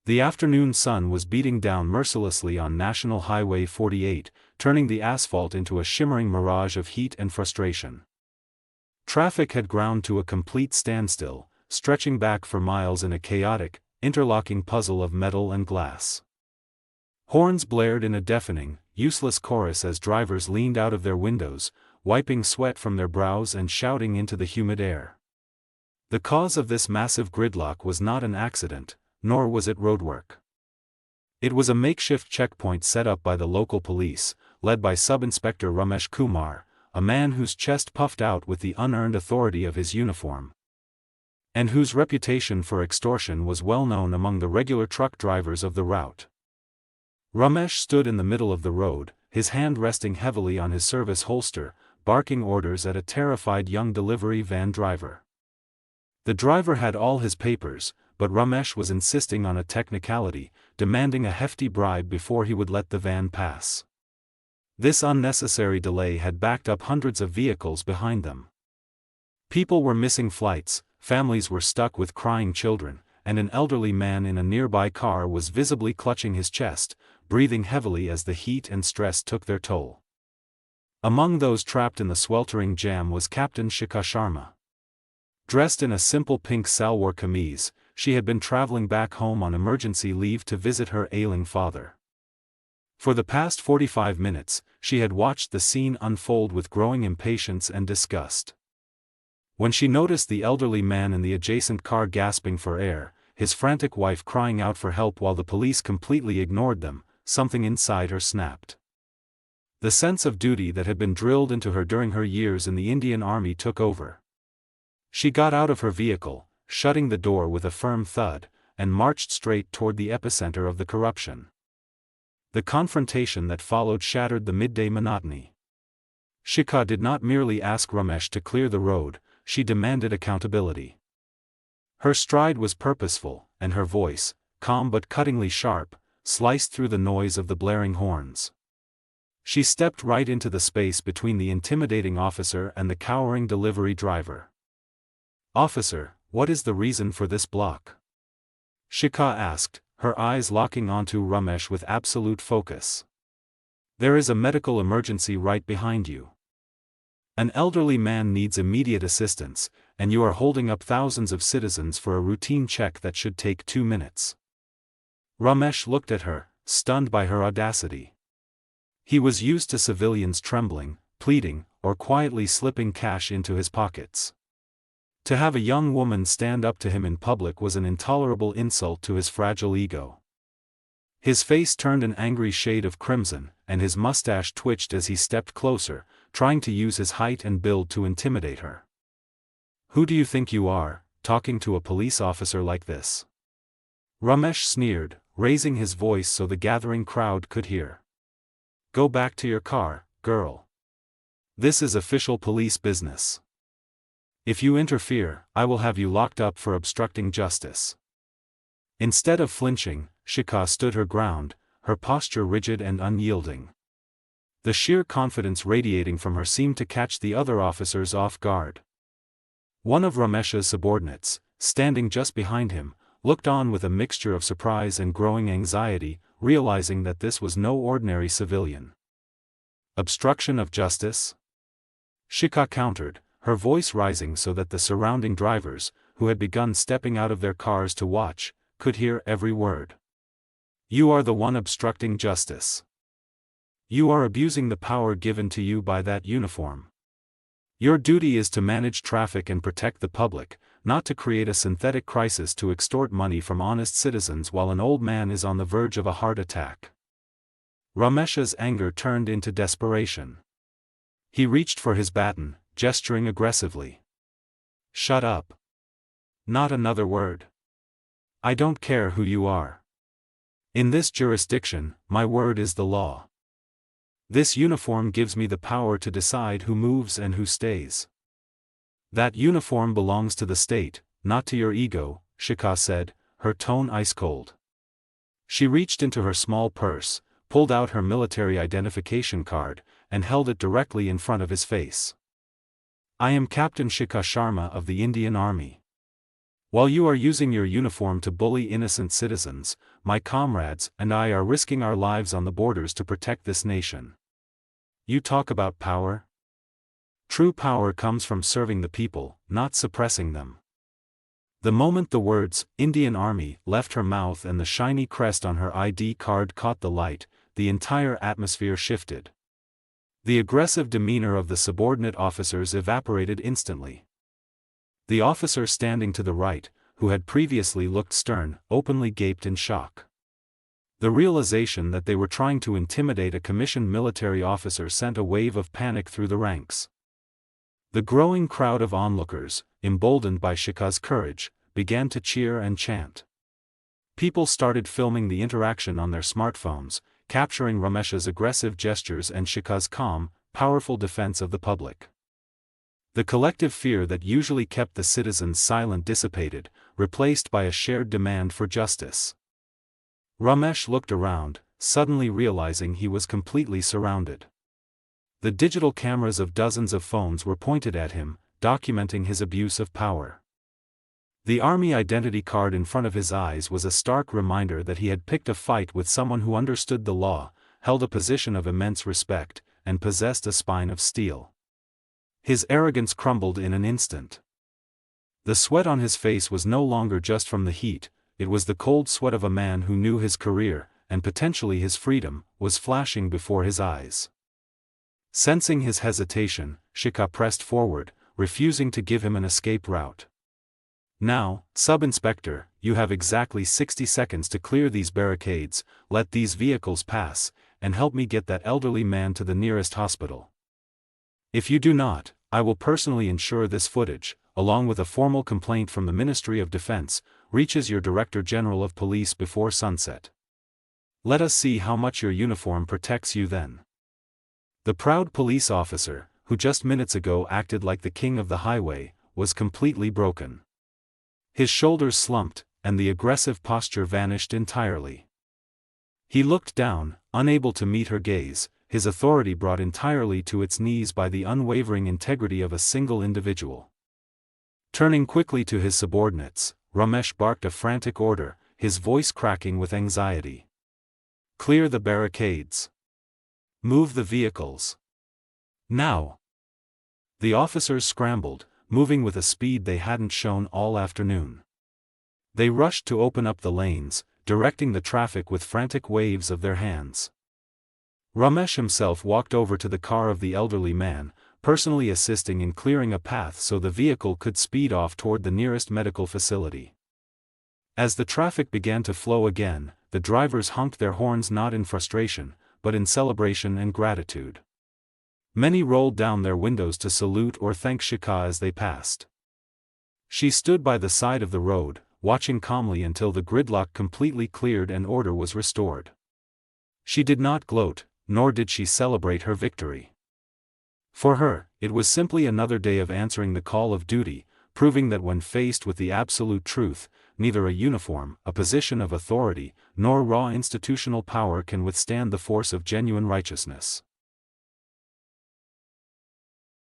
The afternoon sun was beating down mercilessly on National Highway 48, turning the asphalt into a shimmering mirage of heat and frustration. Traffic had ground to a complete standstill, stretching back for miles in a chaotic, interlocking puzzle of metal and glass. Horns blared in a deafening, useless chorus as drivers leaned out of their windows, wiping sweat from their brows and shouting into the humid air. The cause of this massive gridlock was not an accident, nor was it roadwork. It was a makeshift checkpoint set up by the local police, led by Sub-Inspector Ramesh Kumar, a man whose chest puffed out with the unearned authority of his uniform, and whose reputation for extortion was well known among the regular truck drivers of the route. Ramesh stood in the middle of the road, his hand resting heavily on his service holster, barking orders at a terrified young delivery van driver. The driver had all his papers, but Ramesh was insisting on a technicality, demanding a hefty bribe before he would let the van pass. This unnecessary delay had backed up hundreds of vehicles behind them. People were missing flights, families were stuck with crying children, and an elderly man in a nearby car was visibly clutching his chest, breathing heavily as the heat and stress took their toll. Among those trapped in the sweltering jam was Captain Shikha Sharma. Dressed in a simple pink salwar kameez, she had been traveling back home on emergency leave to visit her ailing father. For the past 45 minutes, she had watched the scene unfold with growing impatience and disgust. When she noticed the elderly man in the adjacent car gasping for air, his frantic wife crying out for help while the police completely ignored them, something inside her snapped. The sense of duty that had been drilled into her during her years in the Indian Army took over. She got out of her vehicle, shutting the door with a firm thud, and marched straight toward the epicenter of the corruption. The confrontation that followed shattered the midday monotony. Shikha did not merely ask Ramesh to clear the road, she demanded accountability. Her stride was purposeful, and her voice, calm but cuttingly sharp, sliced through the noise of the blaring horns. She stepped right into the space between the intimidating officer and the cowering delivery driver. "Officer, what is the reason for this block?" Shikha asked, her eyes locking onto Ramesh with absolute focus. "There is a medical emergency right behind you. An elderly man needs immediate assistance, and you are holding up thousands of citizens for a routine check that should take 2 minutes." Ramesh looked at her, stunned by her audacity. He was used to civilians trembling, pleading, or quietly slipping cash into his pockets. To have a young woman stand up to him in public was an intolerable insult to his fragile ego. His face turned an angry shade of crimson, and his mustache twitched as he stepped closer, trying to use his height and build to intimidate her. "Who do you think you are, talking to a police officer like this?" Ramesh sneered, raising his voice so the gathering crowd could hear. "Go back to your car, girl. This is official police business. If you interfere, I will have you locked up for obstructing justice." Instead of flinching, Shikha stood her ground, her posture rigid and unyielding. The sheer confidence radiating from her seemed to catch the other officers off guard. One of Ramesh's subordinates, standing just behind him, looked on with a mixture of surprise and growing anxiety, realizing that this was no ordinary civilian. "Obstruction of justice?" Shikha countered, her voice rising so that the surrounding drivers, who had begun stepping out of their cars to watch, could hear every word. "You are the one obstructing justice. You are abusing the power given to you by that uniform. Your duty is to manage traffic and protect the public, not to create a synthetic crisis to extort money from honest citizens while an old man is on the verge of a heart attack." Ramesh's anger turned into desperation. He reached for his baton, gesturing aggressively. "Shut up. Not another word. I don't care who you are. In this jurisdiction, my word is the law. This uniform gives me the power to decide who moves and who stays. That uniform belongs to the state, not to your ego," Shikha said, her tone ice-cold. She reached into her small purse, pulled out her military identification card, and held it directly in front of his face. "I am Captain Shikha Sharma of the Indian Army. While you are using your uniform to bully innocent citizens, my comrades and I are risking our lives on the borders to protect this nation. You talk about power? True power comes from serving the people, not suppressing them. The moment the words, Indian Army, left her mouth and the shiny crest on her ID card caught the light, the entire atmosphere shifted. The aggressive demeanor of the subordinate officers evaporated instantly. The officer standing to the right, who had previously looked stern, openly gaped in shock. The realization that they were trying to intimidate a commissioned military officer sent a wave of panic through the ranks. The growing crowd of onlookers, emboldened by Shikha's courage, began to cheer and chant. People started filming the interaction on their smartphones, capturing Ramesh's aggressive gestures and Shikha's calm, powerful defense of the public. The collective fear that usually kept the citizens silent dissipated, replaced by a shared demand for justice. Ramesh looked around, suddenly realizing he was completely surrounded. The digital cameras of dozens of phones were pointed at him, documenting his abuse of power. The army identity card in front of his eyes was a stark reminder that he had picked a fight with someone who understood the law, held a position of immense respect, and possessed a spine of steel. His arrogance crumbled in an instant. The sweat on his face was no longer just from the heat, it was the cold sweat of a man who knew his career, and potentially his freedom, was flashing before his eyes. Sensing his hesitation, Shikha pressed forward, refusing to give him an escape route. Now, Sub-Inspector, you have exactly 60 seconds to clear these barricades, let these vehicles pass, and help me get that elderly man to the nearest hospital. If you do not, I will personally ensure this footage, along with a formal complaint from the Ministry of Defense, reaches your Director General of Police before sunset. Let us see how much your uniform protects you then. The proud police officer, who just minutes ago acted like the king of the highway, was completely broken. His shoulders slumped, and the aggressive posture vanished entirely. He looked down, unable to meet her gaze, his authority brought entirely to its knees by the unwavering integrity of a single individual. Turning quickly to his subordinates, Ramesh barked a frantic order, his voice cracking with anxiety. Clear the barricades. Move the vehicles. Now. The officers scrambled, moving with a speed they hadn't shown all afternoon. They rushed to open up the lanes, directing the traffic with frantic waves of their hands. Ramesh himself walked over to the car of the elderly man, personally assisting in clearing a path so the vehicle could speed off toward the nearest medical facility. As the traffic began to flow again, the drivers honked their horns not in frustration, but in celebration and gratitude. Many rolled down their windows to salute or thank Shikha as they passed. She stood by the side of the road, watching calmly until the gridlock completely cleared and order was restored. She did not gloat, nor did she celebrate her victory. For her, it was simply another day of answering the call of duty, proving that when faced with the absolute truth, neither a uniform, a position of authority, nor raw institutional power can withstand the force of genuine righteousness.